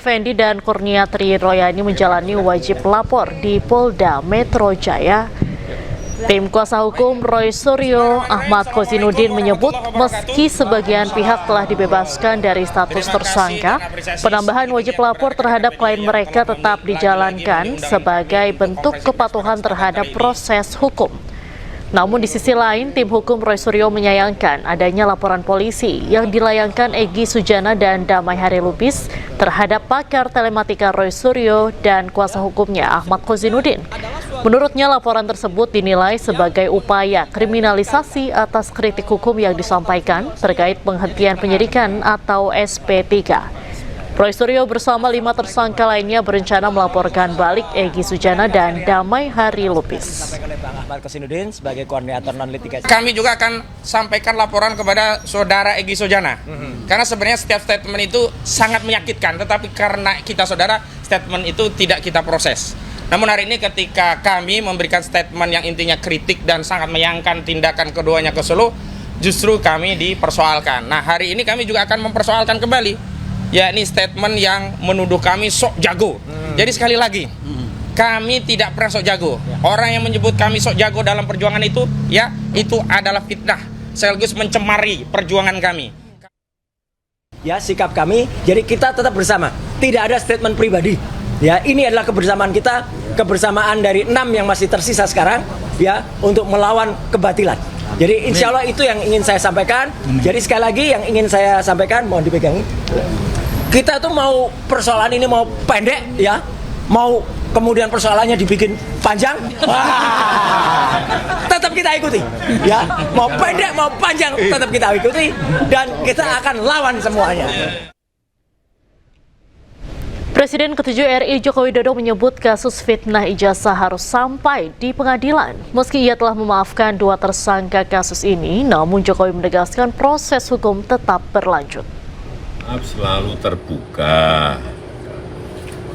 Effendi dan Kurniatri Royani menjalani wajib lapor di Polda Metro Jaya. Tim kuasa hukum Roy Suryo, Ahmad Kozinudin menyebut meski sebagian pihak telah dibebaskan dari status tersangka, penambahan wajib lapor terhadap klien mereka tetap dijalankan sebagai bentuk kepatuhan terhadap proses hukum. Namun di sisi lain, tim hukum Roy Suryo menyayangkan adanya laporan polisi yang dilayangkan Egy Sujana dan Damai Hari Lubis terhadap pakar telematika Roy Suryo dan kuasa hukumnya Ahmad Kozinudin. Menurutnya laporan tersebut dinilai sebagai upaya kriminalisasi atas kritik hukum yang disampaikan terkait penghentian penyidikan atau SP3. Roy Suryo bersama 5 tersangka lainnya berencana melaporkan balik Egy Sujana dan Damai Hari Lubis. Ahmad Kozinudin sebagai koordinator non-litigasi. Kami juga akan sampaikan laporan kepada saudara Egy Sujana. Karena sebenarnya setiap statement itu sangat menyakitkan, tetapi karena kita saudara, statement itu tidak kita proses. Namun hari ini ketika kami memberikan statement yang intinya kritik dan sangat menyayangkan tindakan keduanya ke Solo, justru kami dipersoalkan. Nah, hari ini kami juga akan mempersoalkan kembali, yakni statement yang menuduh kami sok jago. Jadi sekali lagi, kami tidak pernah sok jago. Orang yang menyebut kami sok jago dalam perjuangan itu, ya, itu adalah fitnah, sekaligus mencemari perjuangan kami. Ya, sikap kami, jadi kita tetap bersama. Tidak ada statement pribadi. Ya, ini adalah kebersamaan kita, kebersamaan dari 6 yang masih tersisa sekarang, ya, untuk melawan kebatilan. Jadi insya Allah itu yang ingin saya sampaikan. Jadi sekali lagi yang ingin saya sampaikan, mohon dipegang. Kita tuh mau persoalan ini mau pendek, ya, mau kemudian persoalannya dibikin panjang, tetap kita ikuti, ya. Mau pendek mau panjang tetap kita ikuti dan kita akan lawan semuanya. Presiden ke-7 RI Joko Widodo menyebut kasus fitnah ijazah harus sampai di pengadilan. Meski ia telah memaafkan 2 tersangka kasus ini, namun Jokowi menegaskan proses hukum tetap berlanjut. Maaf selalu terbuka.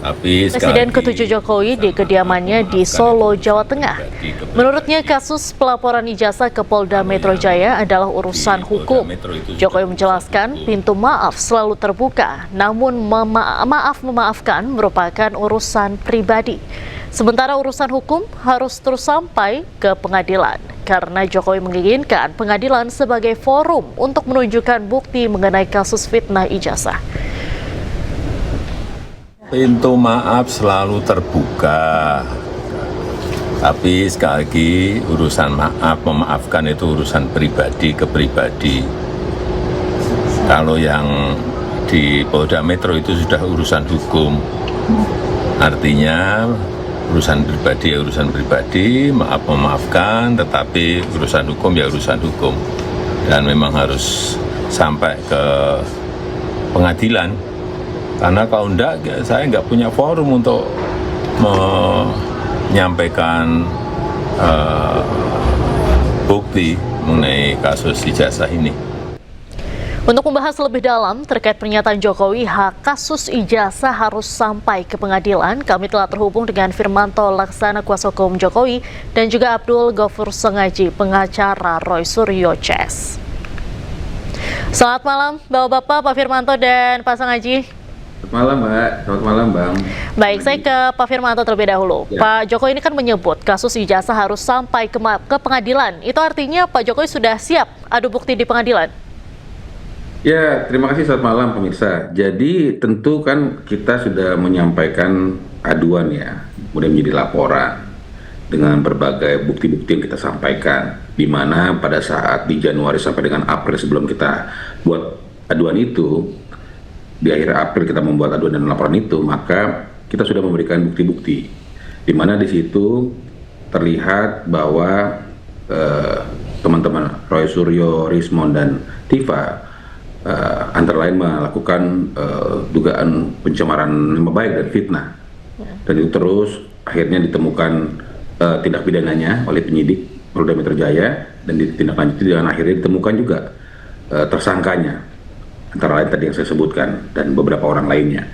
Tapi Presiden ke-7 Jokowi di kediamannya di Solo, Jawa Tengah. Menurutnya kasus pelaporan ijazah ke Polda Metro Jaya adalah urusan hukum. Jokowi menjelaskan pintu maaf selalu terbuka, namun memaafkan merupakan urusan pribadi. Sementara urusan hukum harus terus sampai ke pengadilan, karena Jokowi menginginkan pengadilan sebagai forum untuk menunjukkan bukti mengenai kasus fitnah ijazah. Pintu maaf selalu terbuka. Tapi sekali lagi urusan memaafkan itu urusan pribadi ke pribadi. Kalau yang di Polda Metro itu sudah urusan hukum. Artinya urusan pribadi ya urusan pribadi, maaf memaafkan, tetapi urusan hukum ya urusan hukum. Dan memang harus sampai ke pengadilan. Karena kalau enggak, saya enggak punya forum untuk menyampaikan bukti mengenai kasus ijazah ini. Untuk membahas lebih dalam terkait pernyataan Jokowi, hak kasus ijazah harus sampai ke pengadilan, kami telah terhubung dengan Firmanto Laksana, kuasa hukum Jokowi, dan juga Abdul Ghafur Sengaji, pengacara Roy Suryo CS. Selamat malam, Bapak-Bapak, Pak Firmanto dan Pak Sengaji. Selamat malam, Mbak. Selamat malam, Bang. Baik, saya ke Pak Firmanto terlebih dahulu. Ya. Pak Jokowi ini kan menyebut kasus ijazah harus sampai ke pengadilan. Itu artinya Pak Jokowi sudah siap adu bukti di pengadilan? Ya, terima kasih. Selamat malam, pemirsa. Jadi tentu kan kita sudah menyampaikan aduan ya, kemudian menjadi laporan dengan berbagai bukti-bukti yang kita sampaikan. Di mana pada saat di Januari sampai dengan April sebelum kita buat aduan itu, di akhir April kita membuat aduan dan laporan itu, maka kita sudah memberikan bukti-bukti, di mana di situ terlihat bahwa teman-teman Roy Suryo, Rismon dan Tifa antara lain melakukan dugaan pencemaran nama baik dan fitnah, dan itu terus akhirnya ditemukan tindak pidananya oleh penyidik Polda Metro Jaya dan ditindaklanjuti dan akhirnya ditemukan juga tersangkanya. Antara lain tadi yang saya sebutkan dan beberapa orang lainnya.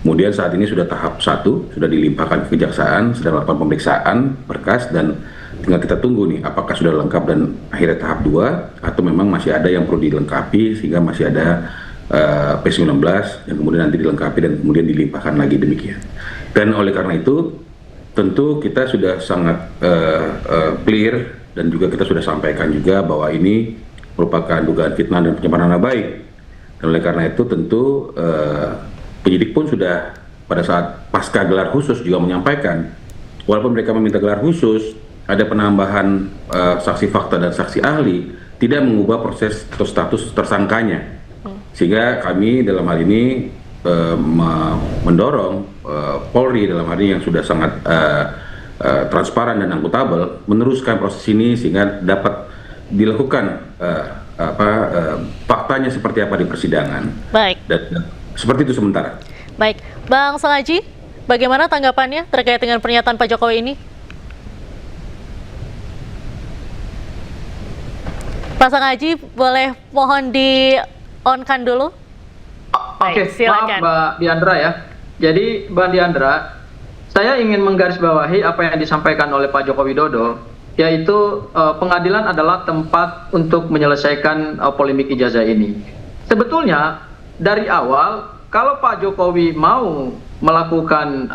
Kemudian saat ini sudah tahap 1, sudah dilimpahkan ke kejaksaan, sedang melakukan pemeriksaan berkas dan tinggal kita tunggu nih apakah sudah lengkap dan akhirnya tahap 2 atau memang masih ada yang perlu dilengkapi sehingga masih ada P19 yang kemudian nanti dilengkapi dan kemudian dilimpahkan lagi demikian. Dan oleh karena itu tentu kita sudah sangat clear dan juga kita sudah sampaikan juga bahwa ini merupakan dugaan fitnah dan pencemaran nama baik. Dan oleh karena itu tentu penyidik pun sudah pada saat pasca gelar khusus juga menyampaikan, walaupun mereka meminta gelar khusus, ada penambahan saksi fakta dan saksi ahli, tidak mengubah proses atau status tersangkanya. Sehingga kami dalam hal ini mendorong Polri dalam hal ini yang sudah sangat transparan dan akuntabel meneruskan proses ini sehingga dapat dilakukan faktanya seperti apa di persidangan. Baik. Dan seperti itu sementara. Baik, Bang Sengaji, bagaimana tanggapannya terkait dengan pernyataan Pak Jokowi ini? Pak Sengaji, boleh mohon di-on-kan dulu? Oke, silakan. maaf Mbak Diandra ya. Jadi Mbak Diandra, saya ingin menggarisbawahi apa yang disampaikan oleh Pak Joko Widodo, yaitu pengadilan adalah tempat untuk menyelesaikan polemik ijazah ini. Sebetulnya dari awal, kalau Pak Jokowi mau melakukan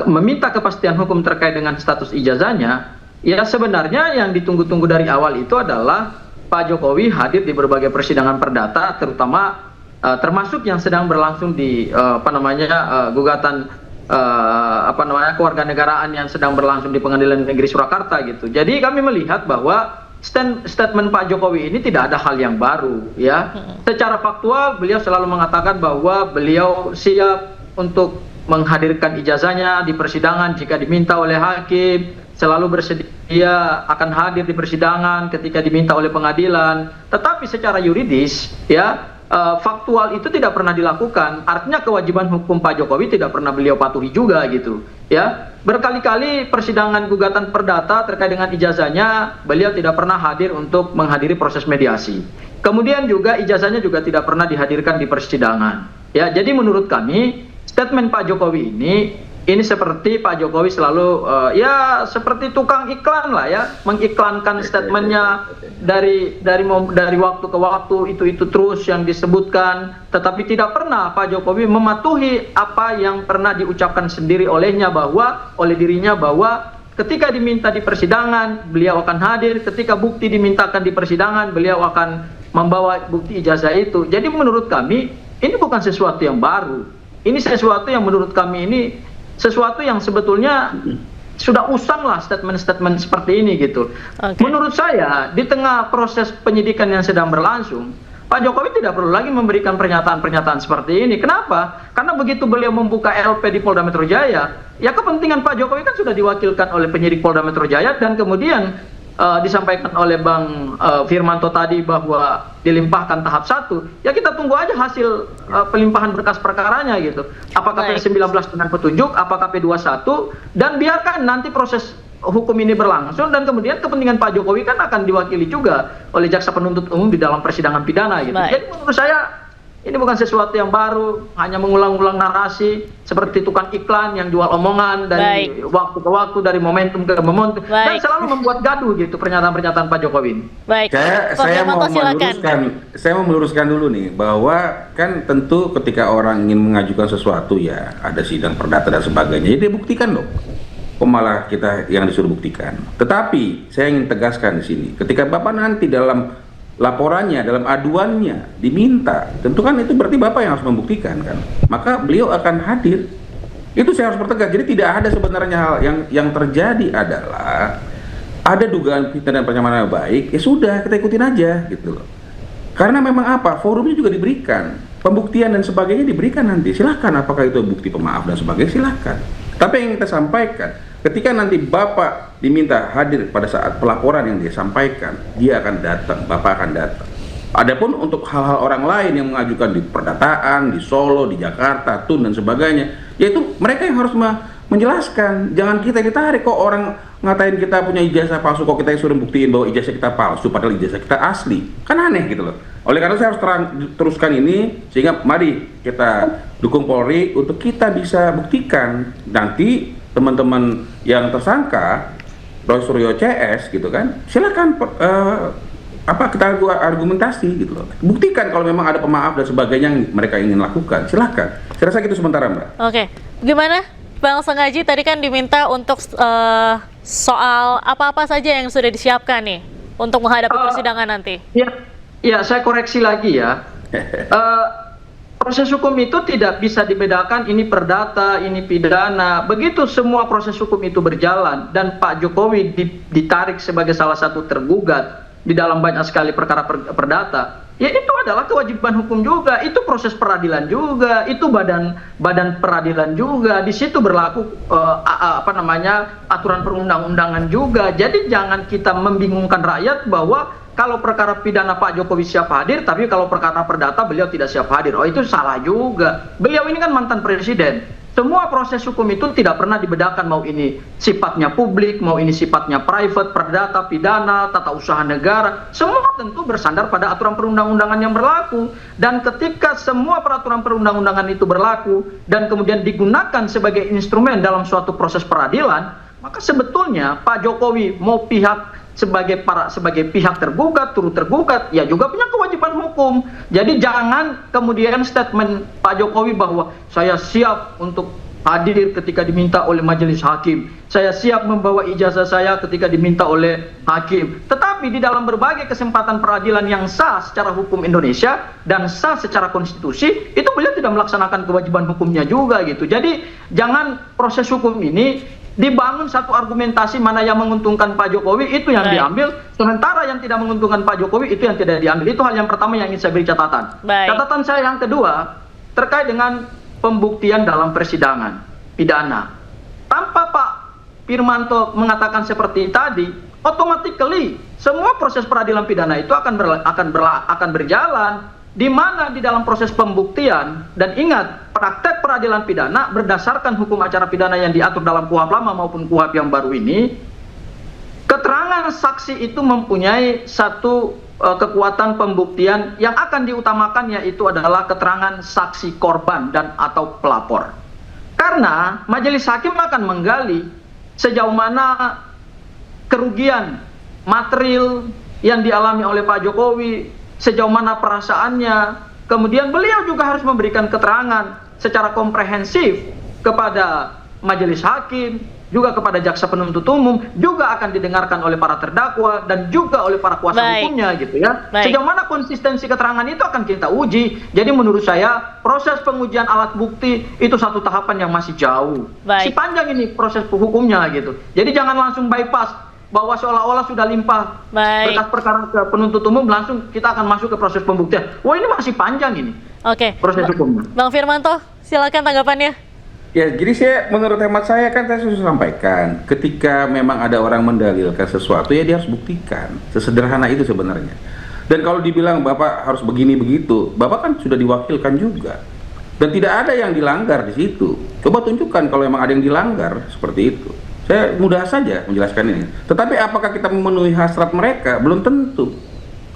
meminta kepastian hukum terkait dengan status ijazahnya, ya sebenarnya yang ditunggu-tunggu dari awal itu adalah Pak Jokowi hadir di berbagai persidangan perdata, terutama termasuk yang sedang berlangsung di gugatan kewarganegaraan yang sedang berlangsung di Pengadilan Negeri Surakarta gitu. Jadi kami melihat bahwa statement Pak Jokowi ini tidak ada hal yang baru ya. Secara faktual beliau selalu mengatakan bahwa beliau siap untuk menghadirkan ijazahnya di persidangan jika diminta oleh hakim, selalu bersedia akan hadir di persidangan ketika diminta oleh pengadilan. Tetapi secara yuridis ya faktual itu tidak pernah dilakukan. Artinya kewajiban hukum Pak Jokowi tidak pernah beliau patuhi juga gitu ya. Berkali-kali persidangan gugatan perdata terkait dengan ijazahnya beliau tidak pernah hadir untuk menghadiri proses mediasi. Kemudian juga ijazahnya juga tidak pernah dihadirkan di persidangan ya. Jadi menurut kami statement Pak Jokowi ini seperti Pak Jokowi selalu seperti tukang iklan lah ya, mengiklankan statementnya dari waktu ke waktu itu terus yang disebutkan, tetapi tidak pernah Pak Jokowi mematuhi apa yang pernah diucapkan sendiri oleh dirinya bahwa ketika diminta di persidangan beliau akan hadir, ketika bukti dimintakan di persidangan beliau akan membawa bukti ijazah itu. Jadi menurut kami ini bukan sesuatu yang baru, ini sesuatu yang menurut kami ini sesuatu yang sebetulnya sudah usang lah statement-statement seperti ini gitu. Okay. Menurut saya di tengah proses penyidikan yang sedang berlangsung, Pak Jokowi tidak perlu lagi memberikan pernyataan-pernyataan seperti ini. Kenapa? Karena begitu beliau membuka LP di Polda Metro Jaya, ya kepentingan Pak Jokowi kan sudah diwakilkan oleh penyidik Polda Metro Jaya dan kemudian disampaikan oleh Bang Firmanto tadi bahwa dilimpahkan tahap 1, ya kita tunggu aja hasil pelimpahan berkas perkaranya gitu. Apakah P19 dengan petunjuk, apakah P21, dan biarkan nanti proses hukum ini berlangsung dan kemudian kepentingan Pak Jokowi kan akan diwakili juga oleh jaksa penuntut umum di dalam persidangan pidana gitu. Jadi menurut saya ini bukan sesuatu yang baru, hanya mengulang-ulang narasi seperti tukang iklan yang jual omongan dari waktu ke waktu, dari momentum ke momentum, dan selalu membuat gaduh gitu pernyataan-pernyataan Pak Jokowi. Baik. Saya mau meluruskan dulu nih bahwa kan tentu ketika orang ingin mengajukan sesuatu ya ada sidang perdata dan sebagainya, jadi buktikan dong. Kok malah kita yang disuruh buktikan. Tetapi saya ingin tegaskan di sini, ketika Bapak nanti dalam laporannya, dalam aduannya diminta, tentu kan itu berarti Bapak yang harus membuktikan kan, maka beliau akan hadir. Itu saya harus pertegas. Jadi tidak ada sebenarnya hal yang terjadi adalah ada dugaan fitnah dan pencemaran nama baik, ya sudah kita ikutin aja gitu loh. Karena memang apa, forumnya juga diberikan, pembuktian dan sebagainya diberikan nanti. Silahkan apakah itu bukti pemaaf dan sebagainya, silahkan. Tapi yang kita sampaikan, ketika nanti Bapak diminta hadir pada saat pelaporan yang dia sampaikan, dia akan datang, Bapak akan datang. Adapun untuk hal-hal orang lain yang mengajukan di perdataan, di Solo, di Jakarta, Tun dan sebagainya, yaitu mereka yang harus menjelaskan. Jangan kita yang ditarik, kok orang ngatain kita punya ijazah palsu, kok kita yang suruh buktiin bahwa ijazah kita palsu padahal ijazah kita asli. Kan aneh gitu loh. Oleh karena saya harus teruskan ini, sehingga mari kita dukung Polri untuk kita bisa buktikan nanti teman-teman yang tersangka Roy Suryo CS gitu kan, silakan kita argumentasi gitu loh. Buktikan kalau memang ada pemaaf dan sebagainya yang mereka ingin lakukan, silahkan. Saya rasa gitu sementara, Mbak. Oke, gimana Bang Sengaji, tadi kan diminta untuk soal apa-apa saja yang sudah disiapkan nih untuk menghadapi persidangan nanti. Ya, saya koreksi lagi ya. Proses hukum itu tidak bisa dibedakan ini perdata, ini pidana. Begitu semua proses hukum itu berjalan dan Pak Jokowi ditarik sebagai salah satu tergugat di dalam banyak sekali perkara perdata, ya itu adalah kewajiban hukum juga, itu proses peradilan juga, itu badan peradilan juga, di situ berlaku aturan perundang-undangan juga. Jadi jangan kita membingungkan rakyat bahwa kalau perkara pidana Pak Jokowi siap hadir, tapi kalau perkara perdata beliau tidak siap hadir. Oh, itu salah juga. Beliau ini kan mantan presiden. Semua proses hukum itu tidak pernah dibedakan, mau ini sifatnya publik, mau ini sifatnya private, perdata, pidana, tata usaha negara. Semua tentu bersandar pada aturan perundang-undangan yang berlaku. Dan ketika semua peraturan perundang-undangan itu berlaku dan kemudian digunakan sebagai instrumen dalam suatu proses peradilan, maka sebetulnya Pak Jokowi mau sebagai pihak tergugat, turut tergugat, ya juga punya kewajiban hukum. Jadi jangan kemudian statement Pak Jokowi bahwa saya siap untuk hadir ketika diminta oleh majelis hakim, saya siap membawa ijazah saya ketika diminta oleh hakim. Tetapi di dalam berbagai kesempatan peradilan yang sah secara hukum Indonesia dan sah secara konstitusi, itu beliau tidak melaksanakan kewajiban hukumnya juga gitu. Jadi jangan proses hukum ini dibangun satu argumentasi mana yang menguntungkan Pak Jokowi itu yang diambil, sementara yang tidak menguntungkan Pak Jokowi itu yang tidak diambil. Itu hal yang pertama yang ingin saya beri catatan. Catatan saya yang kedua terkait dengan pembuktian dalam persidangan pidana. Tanpa Pak Firmanto mengatakan seperti tadi, automatically semua proses peradilan pidana itu akan berjalan, di mana di dalam proses pembuktian, dan ingat, praktek peradilan pidana berdasarkan hukum acara pidana yang diatur dalam KUHP lama maupun KUHP yang baru ini, keterangan saksi itu mempunyai satu kekuatan pembuktian yang akan diutamakan, yaitu adalah keterangan saksi korban dan atau pelapor. Karena majelis hakim akan menggali sejauh mana kerugian material yang dialami oleh Pak Jokowi, sejauh mana perasaannya. Kemudian beliau juga harus memberikan keterangan secara komprehensif kepada majelis hakim, juga kepada jaksa penuntut umum, juga akan didengarkan oleh para terdakwa dan juga oleh para kuasa hukumnya gitu ya. Sejauh mana konsistensi keterangan itu akan kita uji. Jadi menurut saya proses pengujian alat bukti itu satu tahapan yang masih jauh. Si panjang ini proses hukumnya gitu. Jadi jangan langsung bypass bahwa seolah-olah sudah limpah berkas perkara ke penuntut umum, langsung kita akan masuk ke proses pembuktian. Wah, ini masih panjang ini. Proses hukumnya. Bang Firmanto, silakan tanggapannya. Ya, jadi menurut hemat saya kan saya sudah sampaikan, ketika memang ada orang mendalilkan sesuatu, ya dia harus buktikan. Sesederhana itu sebenarnya. Dan kalau dibilang Bapak harus begini begitu, Bapak kan sudah diwakilkan juga. Dan tidak ada yang dilanggar di situ. Coba tunjukkan kalau memang ada yang dilanggar seperti itu. Saya mudah saja menjelaskan ini. Tetapi apakah kita memenuhi hasrat mereka? Belum tentu.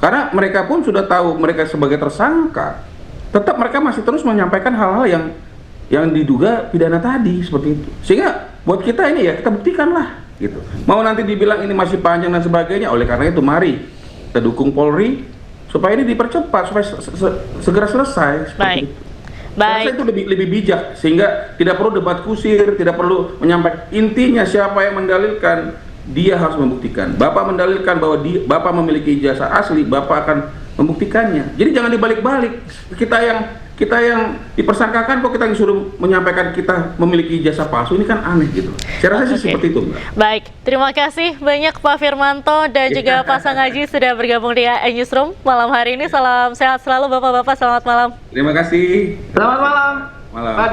Karena mereka pun sudah tahu mereka sebagai tersangka. Tetap mereka masih terus menyampaikan hal-hal yang diduga pidana tadi seperti itu. Sehingga buat kita ini ya kita buktikanlah gitu. Mau nanti dibilang ini masih panjang dan sebagainya, oleh karena itu mari kita dukung Polri supaya ini dipercepat, supaya segera selesai seperti itu. Saya itu lebih bijak, sehingga tidak perlu debat kusir, tidak perlu menyampaikan. Intinya siapa yang mendalilkan, dia harus membuktikan. Bapak mendalilkan bahwa Bapak memiliki ijazah asli, Bapak akan membuktikannya. Jadi jangan dibalik-balik. Kita yang dipersangkakan kok kita disuruh menyampaikan kita memiliki ijazah palsu, ini kan aneh gitu. Saya rasa sih seperti itu, Mbak. Baik, terima kasih banyak Pak Firmanto dan juga Pak Sengaji sudah bergabung di Newsroom malam hari ini. Salam sehat selalu Bapak-bapak, selamat malam. Terima kasih. Selamat malam.